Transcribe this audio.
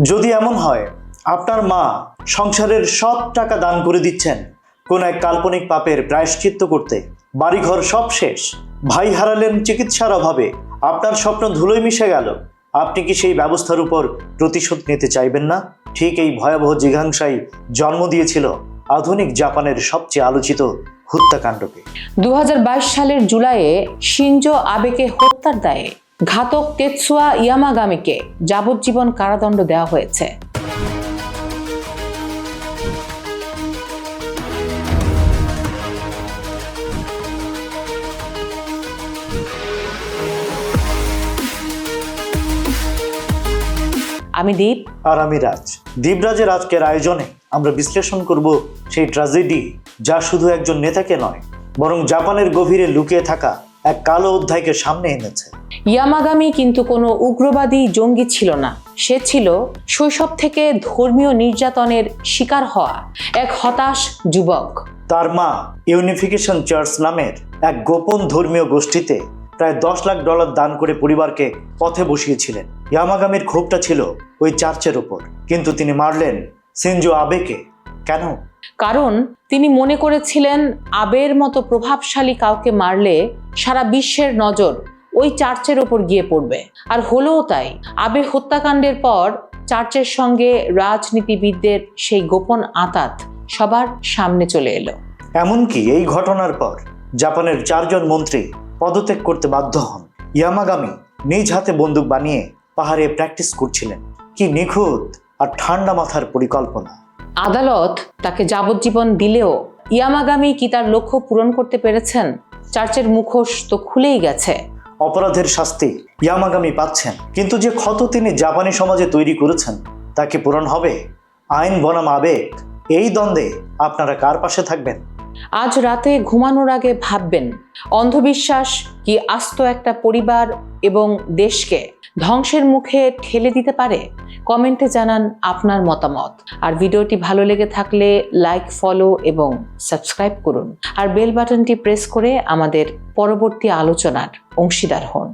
যদি এমন হয় আপনার মা সংসারের সব টাকা দান করে দিচ্ছেন কোন এক কাল্পনিক পাপের প্রায়শ্চিত্ত করতে, বাড়িঘর সব শেষ, ভাই হারালেন চিকিৎসার অভাবে, আপনার স্বপ্ন ধুলোয় মিশে গেল, আপনি কি সেই ব্যবস্থার উপর প্রতিশোধ নিতে চাইবেন না? ঠিক এই ভয়াবহ জিঘাংসাই জন্ম দিয়েছিল আধুনিক জাপানের সবচেয়ে আলোচিত হত্যাকাণ্ডকে। 2022 সালের জুলাইয়ে শিনজো আবেকে হত্যার দায়ে ঘাতক তেতসুয়া ইয়ামাগামিকে যাবজ্জীবন কারাদণ্ড দেওয়া হয়েছে। আমি দীপ আর আমি রাজ। দীপরাজের আজকের আয়োজনে আমরা বিশ্লেষণ করব সেই ট্র্যাজেডি যা শুধু একজন নেতাকে নয়, বরং জাপানের গভীরে লুকিয়ে থাকা এক কালো অধ্যায়কে সামনে এনেছে। ইয়ামাগামি কিন্তু কোনো উগ্রবাদী জঙ্গি ছিল না, সে ছিল শৈশব থেকে ধর্মীয় নির্যাতনের শিকার হওয়া এক হতাশ যুবক। তার মা ইউনিফিকেশন চার্চ নামের এক গোপন ধর্মীয় গোষ্ঠীতে প্রায় $10 লাখ দান করে পরিবারকে পথে বসিয়েছিলেন। ইয়ামাগামির ক্ষোভটা ছিল ওই চার্চের ওপর, কিন্তু তিনি মারলেন শিনজো আবেকে। কেন? কারণ তিনি মনে করেছিলেন আবের মতো প্রভাবশালী কাউকে মারলে সারা বিশ্বের নজর ওই চার্চের ওপর গিয়ে পড়বে। আর হলোও তাই। আবে হত্যাকাণ্ডের পর চার্চের সঙ্গে রাজনীতিবিদদের সেই গোপন আঁতাত সবার সামনে চলে এলো। এমনকি এই ঘটনার পর জাপানের 4 জন মন্ত্রী পদত্যাগ করতে বাধ্য হন। ইয়ামাগামি নিজ হাতে বন্দুক বানিয়ে পাহাড়ে প্র্যাকটিস করছিলেন। কি নিখুঁত আর ঠান্ডা মাথার পরিকল্পনা! আদালত তাকে যাবজ্জীবন দিলেও ইয়ামাগামি কি তার লক্ষ্য পূরণ করতে পেরেছেন? চার্চের মুখোশ তো খুলেই গেছে। অপরাধের শাস্তি ইয়ামাগামি পাচ্ছেন, কিন্তু যে ক্ষত তিনি জাপানি সমাজে তৈরি করেছেন তা কি পূরণ হবে? আইন বনাম আবেগ, এই দ্বন্দ্বে আপনারা কার পাশে থাকবেন? আজ রাতে ঘুমানোর আগে ভাববেন, অন্ধবিশ্বাস কি আস্ত একটা পরিবার এবং দেশকে ধ্বংসের মুখে ঠেলে দিতে পারে? কমেন্টে জানান আপনার মতামত। আর ভিডিওটি ভালো লেগে থাকলে লাইক, ফলো এবং সাবস্ক্রাইব করুন। আর বেল বাটনটি প্রেস করে আমাদের পরবর্তী আলোচনার অংশীদার হন।